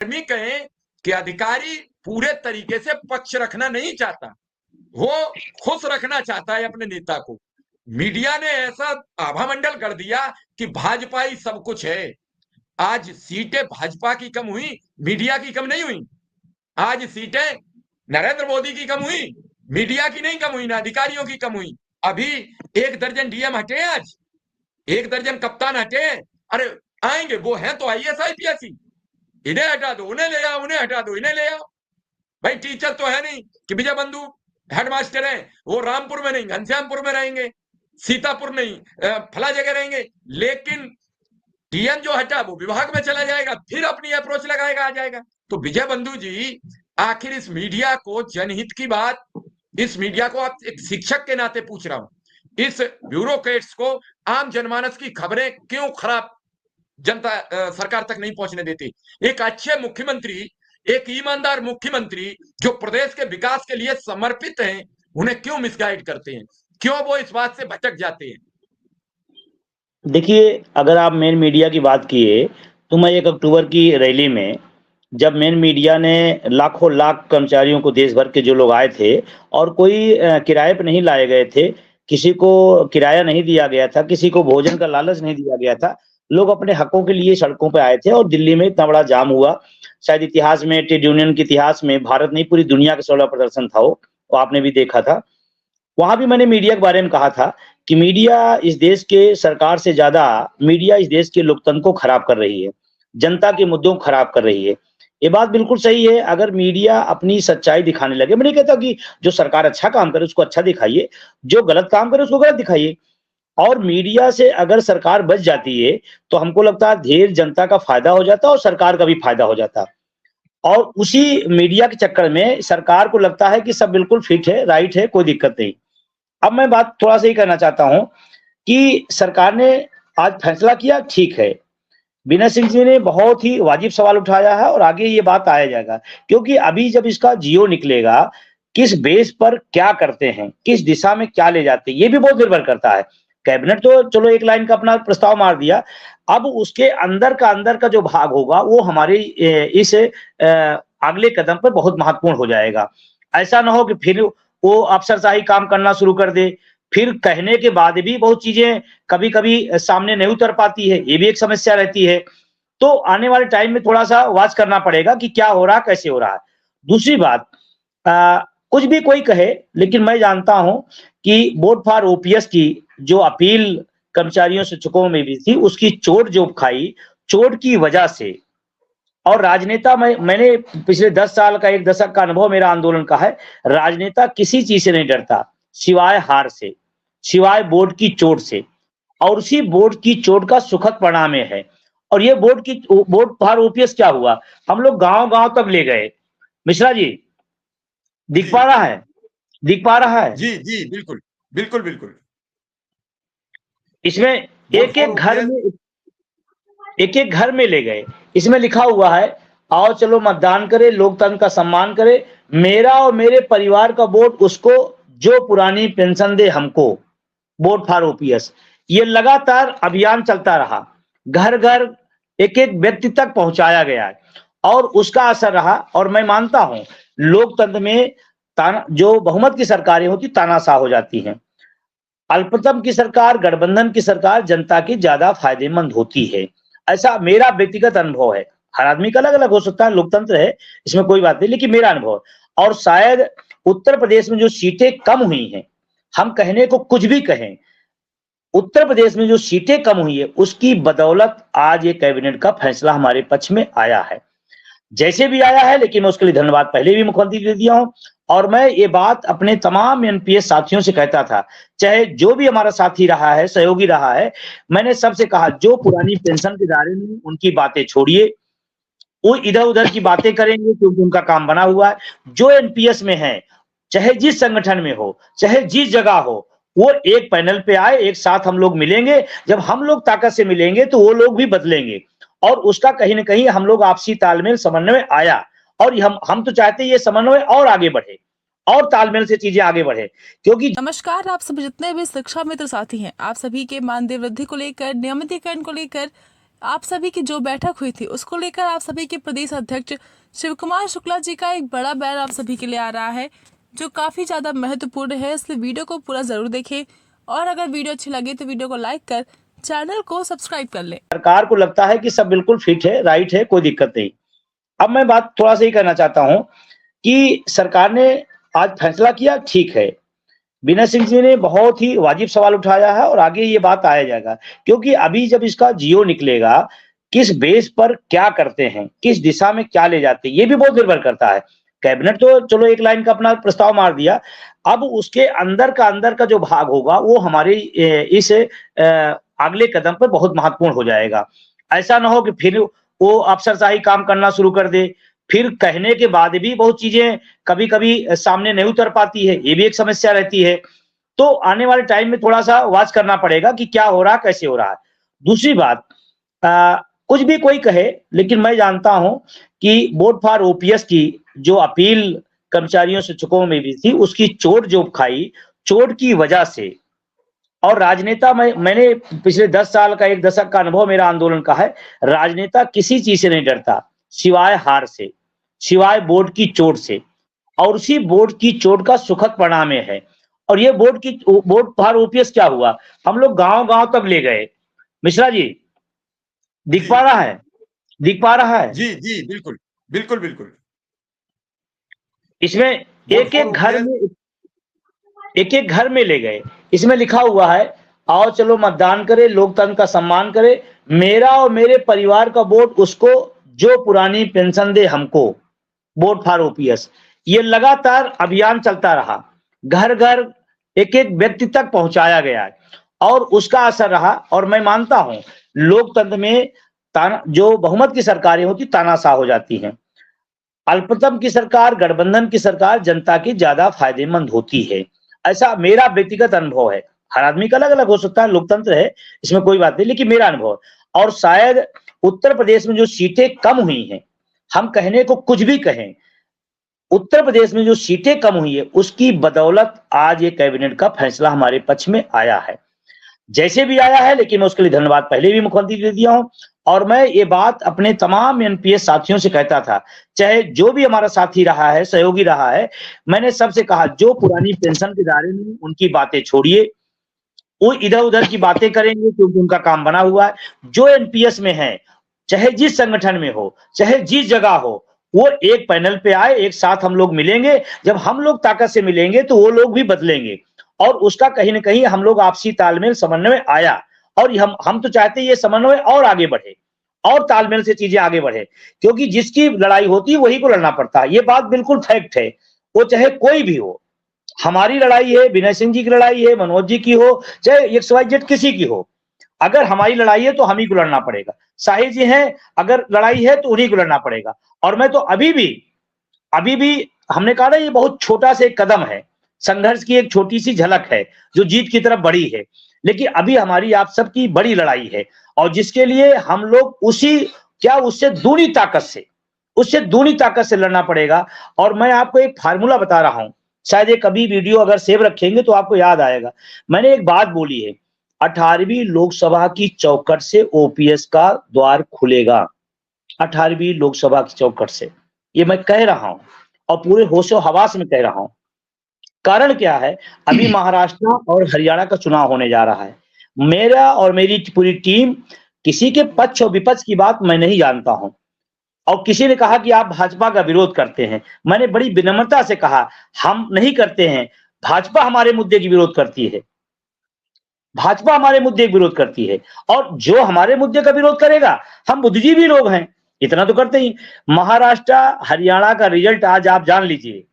कर्मी कहें कि अधिकारी पूरे तरीके से पक्ष रखना नहीं चाहता, वो खुश रखना चाहता है अपने नेता को। मीडिया ने ऐसा आभामंडल कर दिया कि भाजपा ही सब कुछ है। आज सीटें भाजपा की कम हुई, मीडिया की कम नहीं हुई। आज सीटें नरेंद्र मोदी की कम हुई, मीडिया की नहीं कम हुई, ना अधिकारियों की कम हुई। अभी 1 दर्जन डीएम हटे हैं, आज 1 दर्जन कप्तान हटे हैं। अरे आएंगे, वो हैं तो आईएएस आईपीएस ही। इन्हें हटा दो, उन्हें ले आओ, उन्हें हटा दो, इन्हें ले आओ। भाई टीचर तो है नहीं कि विजय बंधु हेडमास्टर है, वो रामपुर में नहीं, घनश्यामपुर में रहेंगे, सीतापुर नहीं, फला जगह रहेंगे। लेकिन डीएम जो हटा वो विभाग में चला जाएगा, फिर अपनी अप्रोच लगाएगा, आ जाएगा। तो विजय बंधु जी, आखिर इस मीडिया को, जनहित की बात, इस मीडिया को आप एक शिक्षक के नाते पूछ रहा हूं, इस ब्यूरोक्रेट्स को आम जनमानस की खबरें क्यों खराब जनता सरकार तक नहीं पहुंचने देती? एक अच्छे मुख्यमंत्री, एक ईमानदार मुख्यमंत्री जो प्रदेश के विकास के लिए समर्पित हैं, उन्हें क्यों मिसगाइड करते हैं? क्यों वो इस बात से भटक जाते हैं? देखिए, अगर आप मेन मीडिया की बात किए, तो मैं 1 अक्टूबर की रैली में जब मेन मीडिया ने लाखों लाख कर्मचारियों को, देश भर के जो लोग आए थे और कोई किराए पे नहीं लाए गए थे, किसी को किराया नहीं दिया गया था, किसी को भोजन का लालच नहीं दिया गया था। लोग अपने हकों के लिए सड़कों पे आए थे और दिल्ली में इतना बड़ा जाम हुआ। शायद इतिहास में, ट्रेड यूनियन के इतिहास में, भारत नहीं पूरी दुनिया का 16 प्रदर्शन था वो आपने भी देखा था। वहाँ भी मैंने मीडिया के बारे में कहा था कि मीडिया इस देश के सरकार से ज़्यादा मीडिया इस देश के लोकतंत्र को खराब कर रही है, जनता के मुद्दों को खराब कर रही है। ये बात बिल्कुल सही है, अगर मीडिया अपनी सच्चाई दिखाने लगे, मैं नहीं कहता कि जो सरकार अच्छा काम करे उसको अच्छा दिखाइए, जो गलत काम करे उसको गलत दिखाइए। और मीडिया से अगर सरकार बच जाती है, तो हमको लगता है ढेर जनता का फ़ायदा हो जाता है और सरकार का भी फ़ायदा हो जाता है। और उसी मीडिया के चक्कर में सरकार को लगता है कि सब बिल्कुल फिट है, राइट है, कोई दिक्कत नहीं। अब मैं बात थोड़ा-सा ये कहना चाहता हूँ कि सरकार ने आज फैसला किया, ठीक है। विनय सिंह जी ने बहुत ही वाजिब सवाल उठाया है और आगे ये बात आया जाएगा, क्योंकि अभी जब इसका जियो निकलेगा, किस बेस पर क्या करते हैं, किस दिशा में क्या ले जाते हैं, ये भी बहुत निर्भर करता है। कैबिनेट तो चलो एक लाइन का अपना प्रस्ताव मार दिया, अब उसके अंदर का जो भाग होगा वो हमारे इस अगले कदम पर बहुत महत्वपूर्ण हो जाएगा। ऐसा ना हो कि फिर वो अफसरशाही काम करना शुरू कर दे, फिर कहने के बाद भी बहुत चीजें कभी-कभी सामने नहीं उतर पाती है, ये भी एक समस्या रहती है। तो आने वाले टाइम में थोड़ा-सा वॉच करना पड़ेगा कि क्या हो रहा है, कैसे हो रहा है। दूसरी बात, कुछ भी कोई कहे, लेकिन मैं जानता हूँ कि वोट फॉर ओपीएस की जो अपील कर्मचारियों, शिक्षकों में भी थी, उसकी चोट जो खाई, चोट की वजह से। और राजनेता, मैंने पिछले 10 साल का, 1 दशक का अनुभव मेरा आंदोलन का है, राजनेता किसी चीज़ से नहीं डरता, सिवाय हार से, सिवाय वोट की चोट से। और उसी वोट की चोट का सुखद परिणाम ये है। और ये वोट फॉर ओपीएस क्या हुआ? हम लोग गाँव-गाँव तक ले गए। मिश्रा जी, दिख पा जी, रहा है? दिख पा रहा है? जी, जी, बिल्कुल, बिल्कुल, बिल्कुल। इसमें वोट फॉर एक-एक घर ओपीएस। में एक-एक घर में ले गए। इसमें लिखा हुआ है, आओ चलो मतदान करें, लोकतंत्र का सम्मान करें, मेरा और मेरे परिवार का वोट उसको जो पुरानी पेंशन दे हमको, वोट फॉर ओपीएस। ये लगातार अभियान चलता रहा, घर-घर, एक-एक व्यक्ति तक पहुंचाया गया है और उसका असर रहा। और मैं मानता हूं, लोकतंत्र में ताना, जो बहुमत की सरकारें होती, तानाशाह हो जाती हैं। अल्पतम की सरकार, गठबंधन की सरकार जनता की ज्यादा फायदेमंद होती है, ऐसा मेरा व्यक्तिगत अनुभव है। हर आदमी का अलग अलग हो सकता है, लोकतंत्र है, इसमें कोई बात नहीं, लेकिन मेरा अनुभव है। और शायद उत्तर प्रदेश में जो सीटें कम हुई हैं, हम कहने को कुछ भी कहें, उत्तर प्रदेश में जो सीटें कम हुई है उसकी बदौलत आज ये कैबिनेट का फैसला हमारे पक्ष में आया है। जैसे भी आया है, लेकिन मैं उसके लिए धन्यवाद पहले भी मुख्यमंत्री जी को दिया हूं। और मैं ये बात अपने तमाम एनपीएस साथियों से कहता था, चाहे जो भी हमारा साथी रहा है, सहयोगी रहा है, मैंने सबसे कहा, जो पुरानी पेंशन के दायरे में उनकी बातें छोड़िए, वो इधर-उधर की बातें करेंगे क्योंकि उनका काम बना हुआ है। जो एनपीएस में है, चाहे जिस संगठन में हो, चाहे जिस जगह हो, वो एक पैनल पे आए, एक साथ हम लोग मिलेंगे। जब हम लोग ताकत से मिलेंगे तो वो लोग भी बदलेंगे और उसका कहीं न कहीं हम लोग आपसी तालमेल, समन्वय आया। और हम तो चाहते हैं ये समन्वय और आगे बढ़े और तालमेल से चीजें आगे बढ़े, क्योंकि नमस्कार, आप सभी जितने भी शिक्षा मित्र साथी हैं, आप सभी के मानदेय वृद्धि को लेकर, नियमितीकरण को लेकर आप सभी की जो बैठक हुई थी उसको लेकर आप सभी के प्रदेश अध्यक्ष शिव कुमार शुक्ला जी का एक बड़ा बयान आप सभी के लिए आ रहा है जो काफ़ी ज़्यादा महत्वपूर्ण है, इसलिए वीडियो को पूरा ज़रूर देखें और अगर वीडियो अच्छी लगे तो वीडियो को लाइक कर चैनल को सब्सक्राइब कर लें। सरकार को लगता है कि सब बिल्कुल फिट है, राइट है, कोई दिक्कत नहीं। अब मैं बात थोड़ा सा ही कहना चाहता हूं कि सरकार ने आज फैसला किया, ठीक है। विनय सिंह जी ने बहुत ही वाजिब सवाल उठाया है और आगे ये बात आया जाएगा, क्योंकि अभी जब इसका जियो निकलेगा, किस बेस पर क्या करते हैं, किस दिशा में क्या ले जाते हैं, ये भी बहुत निर्भर करता है। कैबिनेट तो चलो एक लाइन का अपना प्रस्ताव मार दिया, अब उसके अंदर का जो भाग होगा वो हमारे इस अगले कदम पर बहुत महत्वपूर्ण हो जाएगा। ऐसा ना हो कि फिर वो अफसरशाही काम करना शुरू कर दे, फिर कहने के बाद भी बहुत चीजें कभी-कभी सामने नहीं उतर पाती है, ये भी एक समस्या रहती है। तो आने वाले टाइम में थोड़ा-सा वॉच करना पड़ेगा कि क्या हो रहा है, कैसे हो रहा है। दूसरी बात, कुछ भी कोई कहे, लेकिन मैं जानता हूं कि वोट फॉर ओपीएस की जो अपील कर्मचारियों शिक्षकों में भी थी, उसकी चोट जो खाई, चोट की वजह से, और राजनेता मैंने पिछले 10 साल का, एक दशक का अनुभव मेरा आंदोलन का है, राजनेता किसी चीज से नहीं डरता सिवाय हार से, सिवाय बोर्ड की चोट से, और उसी बोर्ड की चोट का सुखद परिणाम है। और ये बोर्ड फॉर ओपीएस क्या हुआ, हम लोग गांव-गांव तक ले गए। मिश्रा जी दिख पा रहा है? दिख पा रहा है? जी जी, बिल्कुल बिल्कुल बिल्कुल। इसमें एक-एक घर में ले गए। इसमें लिखा हुआ है, आओ चलो मतदान करें, लोकतंत्र का सम्मान करें, मेरा और मेरे परिवार का वोट उसको जो पुरानी पेंशन दे हमको, वोट फॉर ओपीएस। ये लगातार अभियान चलता रहा, घर घर एक-एक व्यक्ति तक पहुंचाया गया है और उसका असर रहा। और मैं मानता हूं लोकतंत्र में जो बहुमत की सरकारें होती तानाशाह हो जाती हैं, अल्पतम की सरकार, गठबंधन की सरकार जनता की ज्यादा फायदेमंद होती है, ऐसा मेरा व्यक्तिगत अनुभव है। हर आदमी का अलग अलग हो सकता है, लोकतंत्र है, इसमें कोई बात नहीं, लेकिन मेरा अनुभव। और शायद उत्तर प्रदेश में जो सीटें कम हुई हैं, हम कहने को कुछ भी कहें, उत्तर प्रदेश में जो सीटें कम हुई है उसकी बदौलत आज ये कैबिनेट का फैसला हमारे पक्ष में आया है। जैसे भी आया है, लेकिन मैं उसके लिए धन्यवाद पहले भी मुख्यमंत्री दे दिया हूं। और मैं ये बात अपने तमाम एनपीएस साथियों से कहता था, चाहे जो भी हमारा साथी रहा है, सहयोगी रहा है, मैंने सबसे कहा जो पुरानी पेंशन के दायरे में उनकी बातें छोड़िए, वो इधर उधर की बातें करेंगे क्योंकि उनका काम बना हुआ है। जो एनपीएस में है, चाहे जिस संगठन में हो, चाहे जिस जगह हो, वो एक पैनल पे आए, एक साथ हम लोग मिलेंगे। जब हम लोग ताकत से मिलेंगे तो वो लोग भी बदलेंगे और उसका कहीं ना कहीं हम लोग आपसी तालमेल समन्वय आया। और हम तो चाहते हैं ये समन्वय और आगे बढ़े और तालमेल से चीजें आगे बढ़े, क्योंकि जिसकी लड़ाई होती है वही को लड़ना पड़ता है। ये बात बिल्कुल फैक्ट है, वो चाहे कोई भी हो। हमारी लड़ाई है, विनय सिंह जी की लड़ाई है, मनोज जी की हो, चाहे XYZ किसी की हो, अगर हमारी लड़ाई है तो हम ही को लड़ना पड़ेगा। साहिल जी हैं, अगर लड़ाई है तो उन्हीं को लड़ना पड़ेगा। और मैं तो अभी भी हमने कहा ना, ये बहुत छोटा से एक कदम है, संघर्ष की एक छोटी सी झलक है जो जीत की तरफ बढ़ी है, लेकिन अभी हमारी आप सबकी बड़ी लड़ाई है और जिसके लिए हम लोग उससे दूनी ताकत से लड़ना पड़ेगा। और मैं आपको एक फार्मूला बता रहा हूं, शायद ये कभी वीडियो अगर सेव रखेंगे तो आपको याद आएगा। मैंने एक बात बोली है, 18वीं लोकसभा की चौखट से ओपीएस का द्वार खुलेगा, 18वीं लोकसभा की चौखट से, ये मैं कह रहा हूं और पूरे होशो हवास में कह रहा हूं। कारण क्या है, अभी महाराष्ट्र और हरियाणा का चुनाव होने जा रहा है। मेरा और मेरी पूरी टीम, किसी के पक्ष और विपक्ष की बात मैं नहीं जानता हूं। और किसी ने कहा कि आप भाजपा का विरोध करते हैं, मैंने बड़ी विनम्रता से कहा हम नहीं करते हैं, भाजपा हमारे मुद्दे की विरोध करती है, भाजपा हमारे मुद्दे का विरोध करती है। और जो हमारे मुद्दे का विरोध करेगा, हम बुद्धिजीवी लोग हैं, इतना तो करते ही। महाराष्ट्र हरियाणा का रिजल्ट आज आप जान लीजिए,